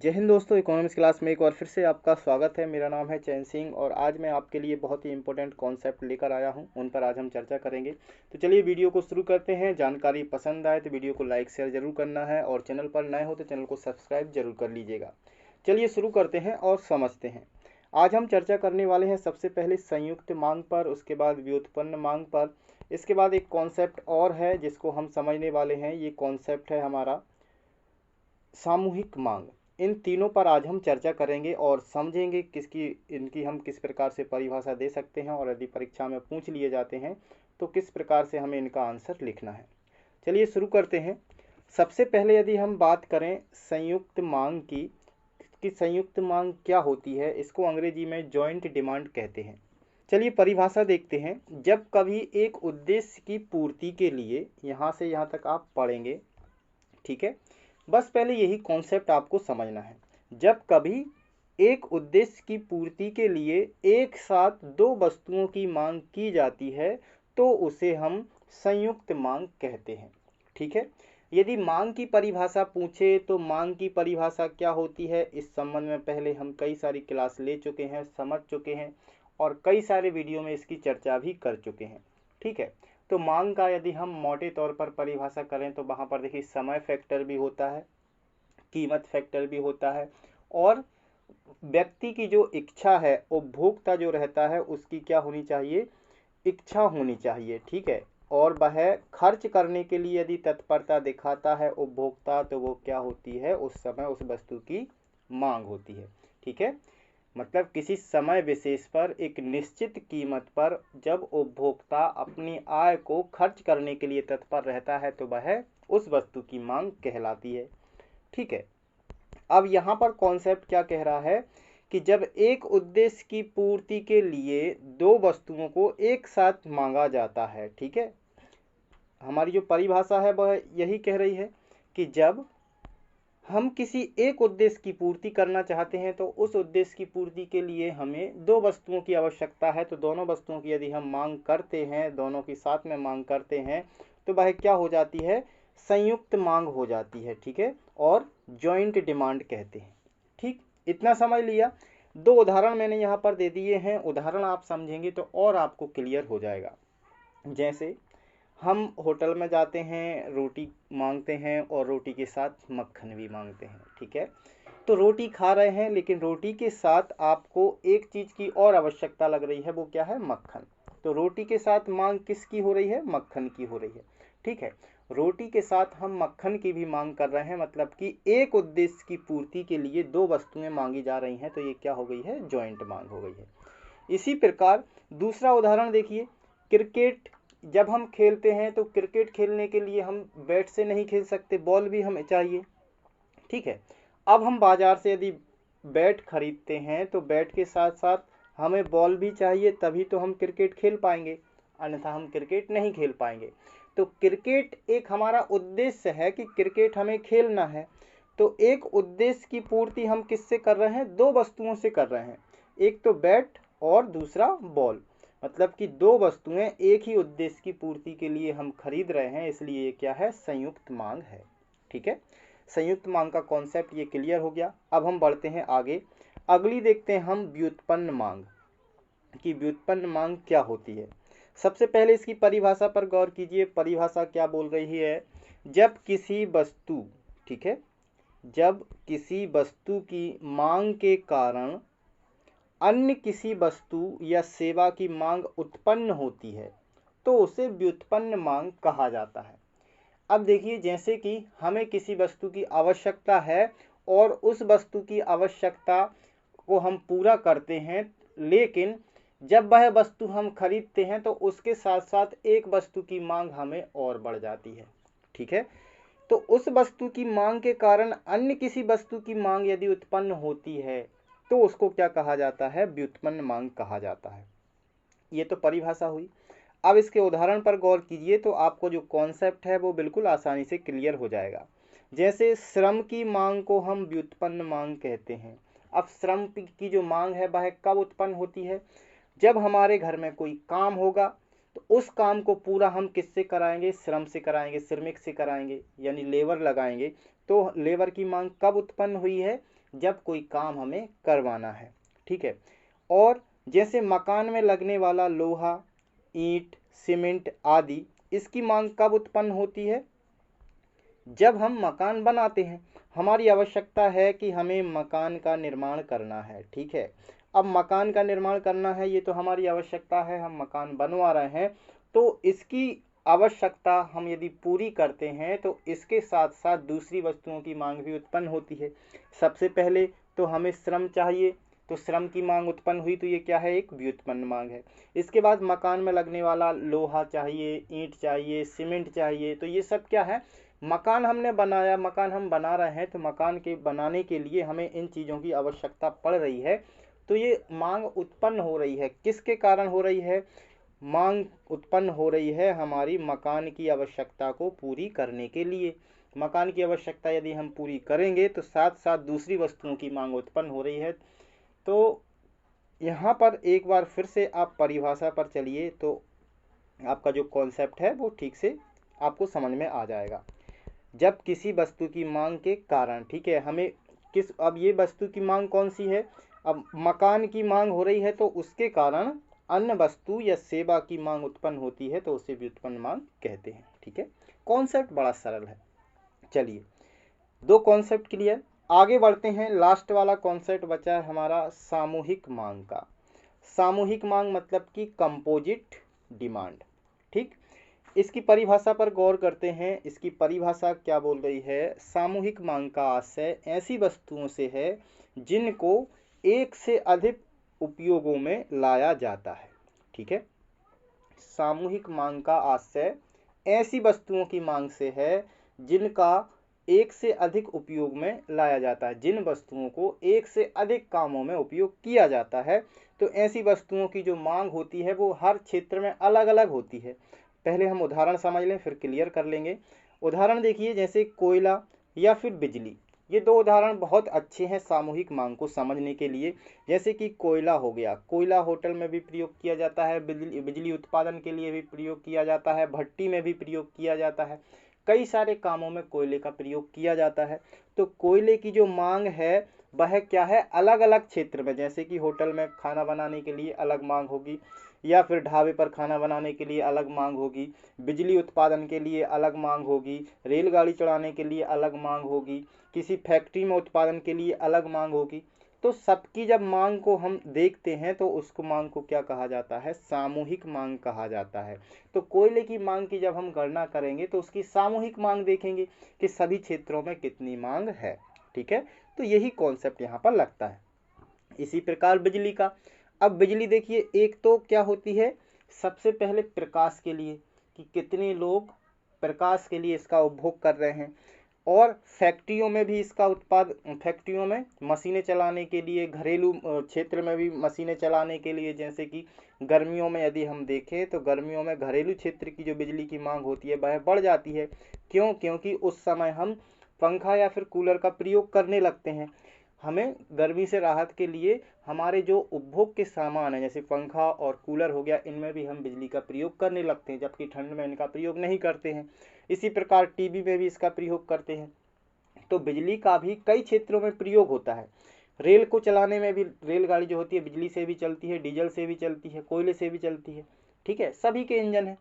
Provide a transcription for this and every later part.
जय हिंद दोस्तों, economics class में एक बार फिर से आपका स्वागत है। मेरा नाम है चैन सिंह और आज मैं आपके लिए बहुत ही इंपॉर्टेंट कॉन्सेप्ट लेकर आया हूं, उन पर आज हम चर्चा करेंगे। तो चलिए वीडियो को शुरू करते हैं। जानकारी पसंद आए तो वीडियो को लाइक शेयर जरूर करना है और चैनल पर नए हो तो चैनल को सब्सक्राइब जरूर कर लीजिएगा। चलिए शुरू करते हैं और समझते हैं। आज हम चर्चा करने वाले हैं सबसे पहले संयुक्त मांग पर, उसके बाद व्युत्पन्न मांग पर, इसके बाद एक कॉन्सेप्ट और है जिसको हम समझने वाले हैं। ये कॉन्सेप्ट है हमारा सामूहिक मांग। इन तीनों पर आज हम चर्चा करेंगे और समझेंगे इनकी हम किस प्रकार से परिभाषा दे सकते हैं और यदि परीक्षा में पूछ लिए जाते हैं तो किस प्रकार से हमें इनका आंसर लिखना है। चलिए शुरू करते हैं। सबसे पहले यदि हम बात करें संयुक्त मांग की, कि संयुक्त मांग क्या होती है, इसको अंग्रेजी में जॉइंट डिमांड कहते हैं। चलिए परिभाषा देखते हैं। जब कभी एक उद्देश्य की पूर्ति के लिए, यहाँ से यहाँ तक आप पढ़ेंगे, ठीक है, बस पहले यही कॉन्सेप्ट आपको समझना है। जब कभी एक उद्देश्य की पूर्ति के लिए एक साथ दो वस्तुओं की मांग की जाती है तो उसे हम संयुक्त मांग कहते हैं। ठीक है, यदि मांग की परिभाषा पूछे तो मांग की परिभाषा क्या होती है, इस संबंध में पहले हम कई सारी क्लास ले चुके हैं, समझ चुके हैं और कई सारे वीडियो में इसकी चर्चा भी कर चुके हैं। ठीक है, तो मांग का यदि हम मोटे तौर पर परिभाषा करें तो वहाँ पर देखिए समय फैक्टर भी होता है, कीमत फैक्टर भी होता है और व्यक्ति की जो इच्छा है, उपभोक्ता जो रहता है उसकी क्या होनी चाहिए, इच्छा होनी चाहिए। ठीक है, और वह खर्च करने के लिए यदि तत्परता दिखाता है उपभोक्ता तो वो क्या होती है, उस समय उस वस्तु की मांग होती है। ठीक है, मतलब किसी समय विशेष पर एक निश्चित कीमत पर जब उपभोक्ता अपनी आय को खर्च करने के लिए तत्पर रहता है तो वह उस वस्तु की मांग कहलाती है। ठीक है, अब यहाँ पर कॉन्सेप्ट क्या कह रहा है कि जब एक उद्देश्य की पूर्ति के लिए दो वस्तुओं को एक साथ मांगा जाता है। ठीक है, हमारी जो परिभाषा है वह यही कह रही है कि जब हम किसी एक उद्देश्य की पूर्ति करना चाहते हैं तो उस उद्देश्य की पूर्ति के लिए हमें दो वस्तुओं की आवश्यकता है, तो दोनों वस्तुओं की यदि हम मांग करते हैं, दोनों की साथ में मांग करते हैं तो वह क्या हो जाती है, संयुक्त मांग हो जाती है। ठीक है, और जॉइंट डिमांड कहते हैं। ठीक, इतना समझ लिया। दो उदाहरण मैंने यहाँ पर दे दिए हैं, उदाहरण आप समझेंगे तो और आपको क्लियर हो जाएगा। जैसे हम होटल में जाते हैं, रोटी मांगते हैं और रोटी के साथ मक्खन भी मांगते हैं। ठीक है, तो रोटी खा रहे हैं लेकिन रोटी के साथ आपको एक चीज़ की और आवश्यकता लग रही है, वो क्या है, मक्खन। तो रोटी के साथ मांग किसकी हो रही है, मक्खन की हो रही है। ठीक है, रोटी के साथ हम मक्खन की भी मांग कर रहे हैं, मतलब कि एक उद्देश्य की पूर्ति के लिए दो वस्तुएं मांगी जा रही हैं, तो ये क्या हो गई है, जॉइंट मांग हो गई है। इसी प्रकार दूसरा उदाहरण देखिए, क्रिकेट जब हम खेलते हैं तो क्रिकेट खेलने के लिए हम बैट से नहीं खेल सकते, बॉल भी हमें चाहिए। ठीक है, अब हम बाजार से यदि बैट खरीदते हैं तो बैट के साथ साथ हमें बॉल भी चाहिए, तभी तो हम क्रिकेट खेल पाएंगे, अन्यथा हम क्रिकेट नहीं खेल पाएंगे। तो क्रिकेट एक हमारा उद्देश्य है कि क्रिकेट हमें खेलना है, तो एक उद्देश्य की पूर्ति हम किससे कर रहे हैं, दो वस्तुओं से कर रहे हैं, एक तो बैट और दूसरा बॉल, मतलब कि दो वस्तुएं एक ही उद्देश्य की पूर्ति के लिए हम खरीद रहे हैं, इसलिए ये क्या है, संयुक्त मांग है। ठीक है, संयुक्त मांग का कॉन्सेप्ट ये क्लियर हो गया। अब हम बढ़ते हैं आगे, अगली देखते हैं हम व्युत्पन्न मांग, कि व्युत्पन्न मांग क्या होती है। सबसे पहले इसकी परिभाषा पर गौर कीजिए। परिभाषा क्या बोल रही है, जब किसी वस्तु, ठीक है, जब किसी वस्तु की मांग के कारण अन्य किसी वस्तु या सेवा की मांग उत्पन्न होती है तो उसे व्युत्पन्न मांग कहा जाता है। अब देखिए, जैसे कि हमें किसी वस्तु की आवश्यकता है और उस वस्तु की आवश्यकता को हम पूरा करते हैं, लेकिन जब वह वस्तु हम खरीदते हैं तो उसके साथ साथ एक वस्तु की मांग हमें और बढ़ जाती है। ठीक है, तो उस वस्तु की मांग के कारण अन्य किसी वस्तु की मांग यदि उत्पन्न होती है तो उसको क्या कहा जाता है, व्युत्पन्न मांग कहा जाता है। ये तो परिभाषा हुई। अब इसके उदाहरण पर गौर कीजिए तो आपको जो कॉन्सेप्ट है वो बिल्कुल आसानी से क्लियर हो जाएगा। जैसे श्रम की मांग को हम व्युत्पन्न मांग कहते हैं। अब श्रम की जो मांग है वह कब उत्पन्न होती है, जब हमारे घर में कोई काम होगा तो उस काम को पूरा हम किससे कराएंगे, श्रम से कराएंगे, श्रमिक से कराएंगे, यानी लेबर लगाएंगे। तो लेबर की मांग कब उत्पन्न हुई है, जब कोई काम हमें करवाना है, ठीक है। और जैसे मकान में लगने वाला लोहा, ईंट, सीमेंट आदि, इसकी मांग कब उत्पन्न होती है? जब हम मकान बनाते हैं, हमारी आवश्यकता है कि हमें मकान का निर्माण करना है, ठीक है। अब मकान का निर्माण करना है, ये तो हमारी आवश्यकता है, हम मकान बनवा रहे हैं, तो इसकी आवश्यकता हम यदि पूरी करते हैं तो इसके साथ साथ दूसरी वस्तुओं की मांग भी उत्पन्न होती है। सबसे पहले तो हमें श्रम चाहिए, तो श्रम की मांग उत्पन्न हुई, तो ये क्या है? एक व्युत्पन्न मांग है। इसके बाद मकान में लगने वाला लोहा चाहिए, ईंट चाहिए, सीमेंट चाहिए, तो ये सब क्या है? मकान हमने बनाया, मकान हम बना रहे हैं, तो मकान के बनाने के लिए हमें इन चीज़ों की आवश्यकता पड़ रही है, तो ये मांग उत्पन्न हो रही है। किसके कारण हो रही है? मांग उत्पन्न हो रही है हमारी मकान की आवश्यकता को पूरी करने के लिए। मकान की आवश्यकता यदि हम पूरी करेंगे तो साथ साथ दूसरी वस्तुओं की मांग उत्पन्न हो रही है। तो यहाँ पर एक बार फिर से आप परिभाषा पर चलिए, तो आपका जो कॉन्सेप्ट है वो ठीक से आपको समझ में आ जाएगा। जब किसी वस्तु की मांग के कारण, ठीक है, हमें अब ये वस्तु की मांग कौन सी है? अब मकान की मांग हो रही है, तो उसके कारण अन्य वस्तु या सेवा की मांग उत्पन्न होती है, तो उसे व्युत्पन्न मांग कहते हैं, ठीक है। कॉन्सेप्ट बड़ा सरल है। चलिए, दो कॉन्सेप्ट क्लियर, आगे बढ़ते हैं। लास्ट वाला कॉन्सेप्ट बचा है हमारा सामूहिक मांग का। सामूहिक मांग मतलब कि कंपोजिट डिमांड, ठीक। इसकी परिभाषा पर गौर करते हैं। इसकी परिभाषा क्या बोल रही है? सामूहिक मांग का आशय ऐसी वस्तुओं से है जिनको एक से अधिक उपयोगों में लाया जाता है, ठीक है। सामूहिक मांग का आशय ऐसी वस्तुओं की मांग से है जिनका एक से अधिक उपयोग में लाया जाता है, जिन वस्तुओं को एक से अधिक कामों में उपयोग किया जाता है, तो ऐसी वस्तुओं की जो मांग होती है वो हर क्षेत्र में अलग अलग होती है। पहले हम उदाहरण समझ लें, फिर क्लियर कर लेंगे। उदाहरण देखिए, जैसे कोयला या फिर बिजली, ये दो उदाहरण बहुत अच्छे हैं सामूहिक मांग को समझने के लिए। जैसे कि कोयला हो गया, कोयला होटल में भी प्रयोग किया जाता है, बिजली उत्पादन के लिए भी प्रयोग किया जाता है, भट्टी में भी प्रयोग किया जाता है, कई सारे कामों में कोयले का प्रयोग किया जाता है। तो कोयले की जो मांग है वह क्या है? अलग अलग क्षेत्र में, जैसे कि होटल में खाना बनाने के लिए अलग मांग होगी, या फिर ढाबे पर खाना बनाने के लिए अलग मांग होगी, बिजली उत्पादन के लिए अलग मांग होगी, रेलगाड़ी चलाने के लिए अलग मांग होगी, किसी फैक्ट्री में उत्पादन के लिए अलग मांग होगी। तो सबकी जब मांग को हम देखते हैं तो उसको मांग को क्या कहा जाता है? सामूहिक मांग कहा जाता है। तो कोयले की मांग की जब हम गणना करेंगे तो उसकी सामूहिक मांग देखेंगे कि सभी क्षेत्रों में कितनी मांग है, ठीक है। तो यही कॉन्सेप्ट यहाँ पर लगता है। इसी प्रकार बिजली का, अब बिजली देखिए, एक तो क्या होती है? सबसे पहले प्रकाश के लिए, कि कितने लोग प्रकाश के लिए इसका उपभोग कर रहे हैं, और फैक्ट्रियों में भी इसका फैक्ट्रियों में मशीनें चलाने के लिए, घरेलू क्षेत्र में भी मशीनें चलाने के लिए, जैसे कि गर्मियों में यदि हम देखें तो गर्मियों में घरेलू क्षेत्र की जो बिजली की मांग होती है वह बढ़ जाती है। क्यों? क्योंकि उस समय हम पंखा या फिर कूलर का प्रयोग करने लगते हैं। हमें गर्मी से राहत के लिए हमारे जो उपभोग के सामान है, जैसे पंखा और कूलर हो गया, इनमें भी हम बिजली का प्रयोग करने लगते हैं, जबकि ठंड में इनका प्रयोग नहीं करते हैं। इसी प्रकार टीवी में भी इसका प्रयोग करते हैं। तो बिजली का भी कई क्षेत्रों में प्रयोग होता है। रेल को चलाने में भी, रेलगाड़ी जो होती है बिजली से भी चलती है, डीजल से भी चलती है, कोयले से भी चलती है, ठीक है, सभी के इंजन है।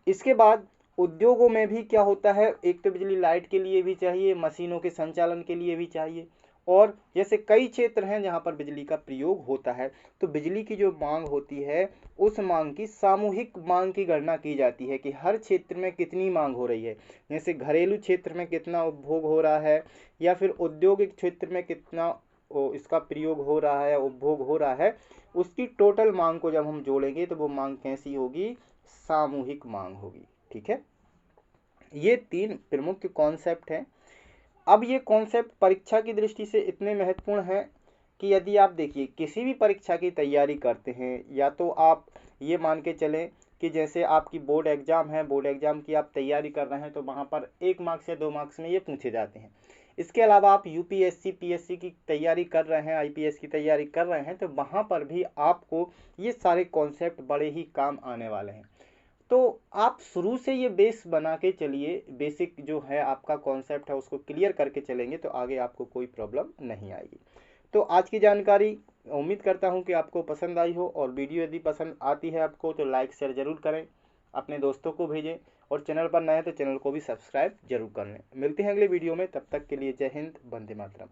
इसके बाद उद्योगों में भी क्या होता है? एक तो बिजली लाइट के लिए भी चाहिए, मशीनों के संचालन के लिए भी चाहिए, और जैसे कई क्षेत्र हैं जहाँ पर बिजली का प्रयोग होता है। तो बिजली की जो मांग होती है उस मांग की सामूहिक मांग की गणना की जाती है कि हर क्षेत्र में कितनी मांग हो रही है। जैसे घरेलू क्षेत्र में कितना उपभोग हो रहा है, या फिर औद्योगिक क्षेत्र में कितना इसका प्रयोग हो रहा है, उपभोग हो रहा है, उसकी टोटल मांग को जब हम जोड़ेंगे तो वो मांग कैसी होगी? सामूहिक मांग होगी, ठीक है। ये तीन प्रमुख कॉन्सेप्ट हैं। अब ये कॉन्सेप्ट परीक्षा की दृष्टि से इतने महत्वपूर्ण हैं कि यदि आप देखिए किसी भी परीक्षा की तैयारी करते हैं, या तो आप ये मान के चलें कि जैसे आपकी बोर्ड एग्जाम है, बोर्ड एग्जाम की आप तैयारी कर रहे हैं, तो वहाँ पर 1 मार्क्स या 2 मार्क्स में ये पूछे जाते हैं। इसके अलावा आप यूपीएससी पीएससी की तैयारी कर रहे हैं, आईपीएस की तैयारी कर रहे हैं, तो वहाँ पर भी आपको ये सारे कॉन्सेप्ट बड़े ही काम आने वाले हैं। तो आप शुरू से ये बेस बना के चलिए, बेसिक जो है आपका कॉन्सेप्ट है उसको क्लियर करके चलेंगे तो आगे आपको कोई प्रॉब्लम नहीं आएगी। तो आज की जानकारी उम्मीद करता हूँ कि आपको पसंद आई हो, और वीडियो यदि पसंद आती है आपको तो लाइक शेयर ज़रूर करें, अपने दोस्तों को भेजें, और चैनल पर नए हैं तो चैनल को भी सब्सक्राइब जरूर कर लें। मिलते हैं अगले वीडियो में, तब तक के लिए जय हिंद, वंदे मातरम।